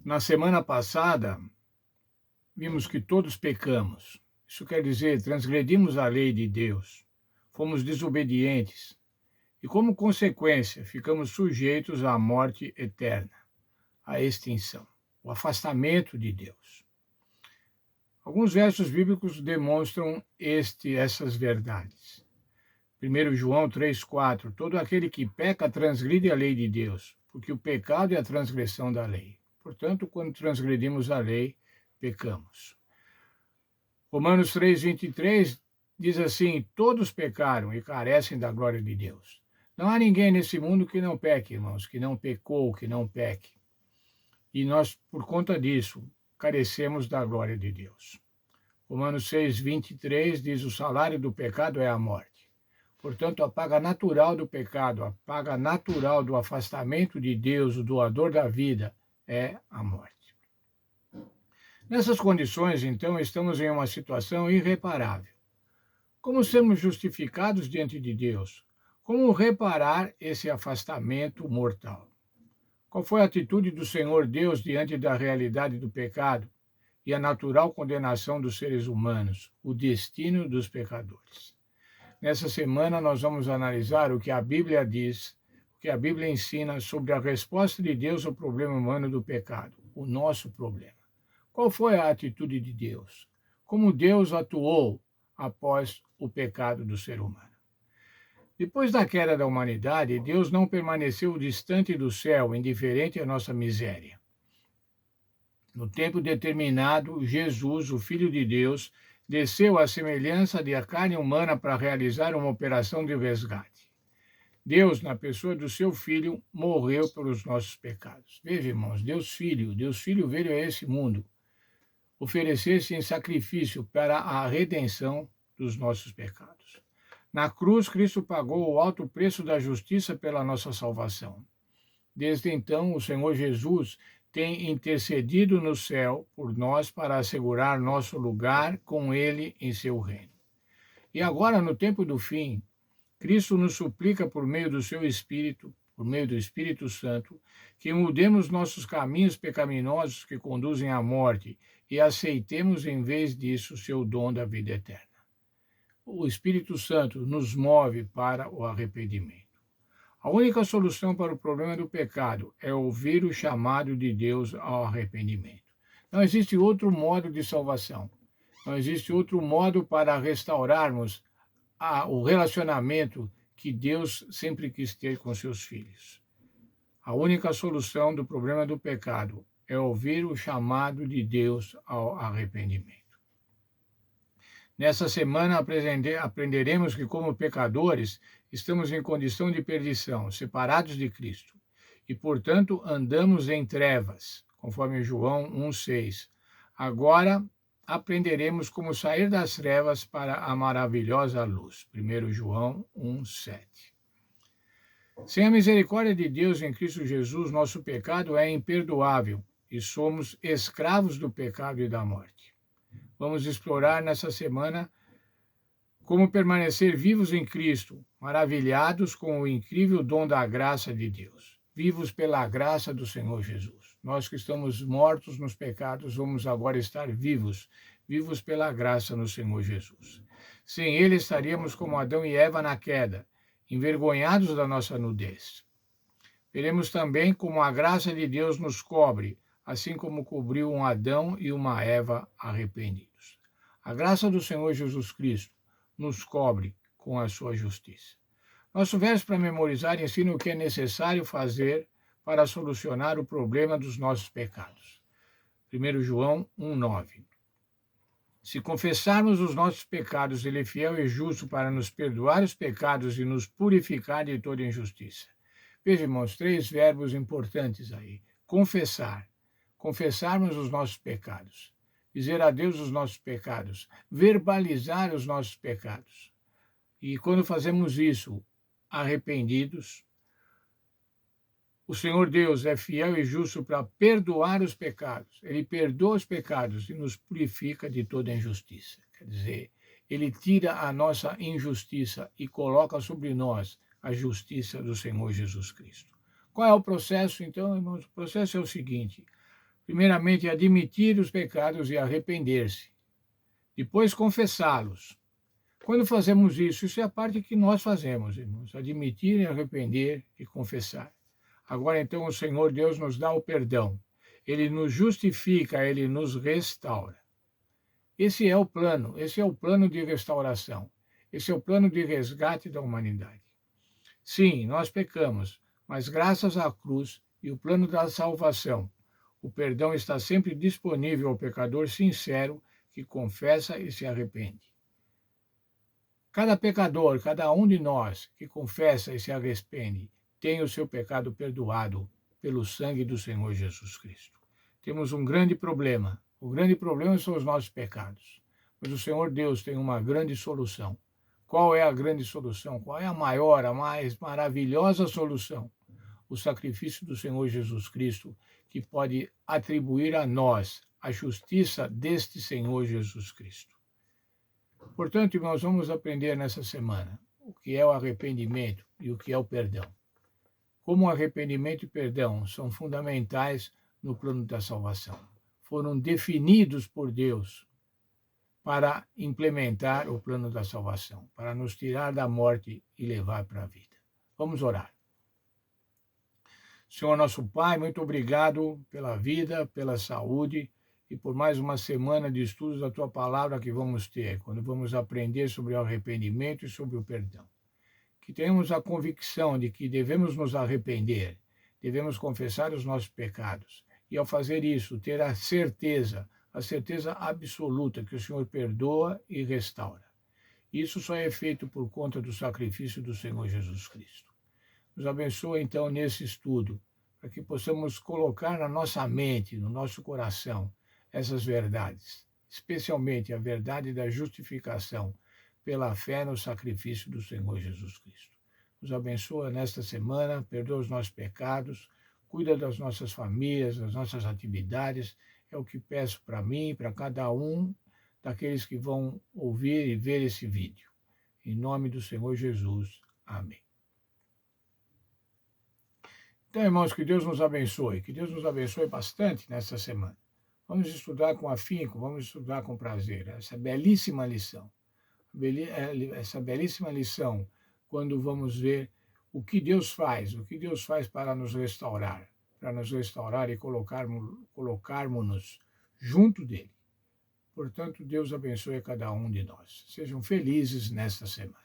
Na semana passada, vimos que todos pecamos. Isso quer dizer, transgredimos a lei de Deus, fomos desobedientes e, como consequência, ficamos sujeitos à morte eterna, à extinção, o afastamento de Deus. Alguns versos bíblicos demonstram essas verdades. 1 João 3,4: Todo aquele que peca transgride a lei de Deus, porque o pecado é a transgressão da lei. Portanto, quando transgredimos a lei, pecamos. Romanos 3,23 diz assim: todos pecaram e carecem da glória de Deus. Não há ninguém nesse mundo que não peque, irmãos, que não pecou, que não peque. E nós, por conta disso, carecemos da glória de Deus. Romanos 6,23 diz: o salário do pecado é a morte. Portanto, a paga natural do pecado, a paga natural do afastamento de Deus, o doador da vida, é a morte. Nessas condições, então, estamos em uma situação irreparável. Como sermos justificados diante de Deus? Como reparar esse afastamento mortal? Qual foi a atitude do Senhor Deus diante da realidade do pecado e a natural condenação dos seres humanos, o destino dos pecadores? Nessa semana, nós vamos analisar o que a Bíblia diz, o que a Bíblia ensina sobre a resposta de Deus ao problema humano do pecado, o nosso problema. Qual foi a atitude de Deus? Como Deus atuou após o pecado do ser humano? Depois da queda da humanidade, Deus não permaneceu distante do céu, indiferente à nossa miséria. No tempo determinado, Jesus, o Filho de Deus, desceu à semelhança da carne humana para realizar uma operação de resgate. Deus, na pessoa do seu Filho, morreu pelos nossos pecados. Veja, irmãos, Deus Filho veio a esse mundo oferecer-se em sacrifício para a redenção dos nossos pecados. Na cruz, Cristo pagou o alto preço da justiça pela nossa salvação. Desde então, o Senhor Jesus tem intercedido no céu por nós para assegurar nosso lugar com Ele em seu reino. E agora, no tempo do fim, Cristo nos suplica por meio do seu Espírito, por meio do Espírito Santo, que mudemos nossos caminhos pecaminosos que conduzem à morte e aceitemos, em vez disso, o seu dom da vida eterna. O Espírito Santo nos move para o arrependimento. A única solução para o problema do pecado é ouvir o chamado de Deus ao arrependimento. Não existe outro modo de salvação. Não existe outro modo para restaurarmos o relacionamento que Deus sempre quis ter com seus filhos. A única solução do problema do pecado é ouvir o chamado de Deus ao arrependimento. Nessa semana aprenderemos que, como pecadores, estamos em condição de perdição, separados de Cristo, e, portanto, andamos em trevas, conforme João 1,6. Agora aprenderemos como sair das trevas para a maravilhosa luz. 1 João 1,7. Sem a misericórdia de Deus em Cristo Jesus, nosso pecado é imperdoável e somos escravos do pecado e da morte. Vamos explorar nessa semana como permanecer vivos em Cristo, maravilhados com o incrível dom da graça de Deus, vivos pela graça do Senhor Jesus. Nós que estamos mortos nos pecados, vamos agora estar vivos pela graça no Senhor Jesus. Sem Ele estaríamos como Adão e Eva na queda, envergonhados da nossa nudez. Veremos também como a graça de Deus nos cobre, assim como cobriu um Adão e uma Eva arrependidos. A graça do Senhor Jesus Cristo nos cobre com a sua justiça. Nosso verso para memorizar ensina o que é necessário fazer para solucionar o problema dos nossos pecados. 1 João 1,9. Se confessarmos os nossos pecados, Ele é fiel e justo para nos perdoar os pecados e nos purificar de toda injustiça. Veja, irmãos, 3 verbos importantes aí. Confessar. Confessarmos os nossos pecados. Dizer a Deus os nossos pecados. Verbalizar os nossos pecados. E quando fazemos isso, arrependidos, o Senhor Deus é fiel e justo para perdoar os pecados. Ele perdoa os pecados e nos purifica de toda injustiça. Quer dizer, Ele tira a nossa injustiça e coloca sobre nós a justiça do Senhor Jesus Cristo. Qual é o processo, então, irmãos? O processo é o seguinte: Primeiramente, admitir os pecados e arrepender-se. Depois, confessá-los. Quando fazemos isso, isso é a parte que nós fazemos, irmãos. Admitir, arrepender e confessar. Agora, então, o Senhor Deus nos dá o perdão. Ele nos justifica, ele nos restaura. Esse é o plano de restauração. Esse é o plano de resgate da humanidade. Sim, nós pecamos, mas graças à cruz e o plano da salvação, o perdão está sempre disponível ao pecador sincero que confessa e se arrepende. Cada pecador, cada um de nós que confessa e se arrepende, tem o seu pecado perdoado pelo sangue do Senhor Jesus Cristo. Temos um grande problema. O grande problema são os nossos pecados. Mas o Senhor Deus tem uma grande solução. Qual é a grande solução? Qual é a maior, a mais maravilhosa solução? O sacrifício do Senhor Jesus Cristo, que pode atribuir a nós a justiça deste Senhor Jesus Cristo. Portanto, irmãos, vamos aprender nessa semana o que é o arrependimento e o que é o perdão. Como o arrependimento e perdão são fundamentais no plano da salvação. Foram definidos por Deus para implementar o plano da salvação, para nos tirar da morte e levar para a vida. Vamos orar. Senhor nosso Pai, muito obrigado pela vida, pela saúde e por mais uma semana de estudos da Tua Palavra que vamos ter, quando vamos aprender sobre o arrependimento e sobre o perdão. Que tenhamos a convicção de que devemos nos arrepender, devemos confessar os nossos pecados e, ao fazer isso, ter a certeza absoluta que o Senhor perdoa e restaura. Isso só é feito por conta do sacrifício do Senhor Jesus Cristo. Nos abençoa, então, nesse estudo, para que possamos colocar na nossa mente, no nosso coração, essas verdades, especialmente a verdade da justificação pela fé no sacrifício do Senhor Jesus Cristo. Nos abençoa nesta semana, perdoa os nossos pecados, cuida das nossas famílias, das nossas atividades. É o que peço para mim e para cada um daqueles que vão ouvir e ver esse vídeo. Em nome do Senhor Jesus. Amém. Então, irmãos, que Deus nos abençoe bastante nesta semana. Vamos estudar com afinco, vamos estudar com prazer essa belíssima lição. Essa belíssima lição, quando vamos ver o que Deus faz para nos restaurar e colocarmos-nos junto dele. Portanto, Deus abençoe cada um de nós. Sejam felizes nesta semana.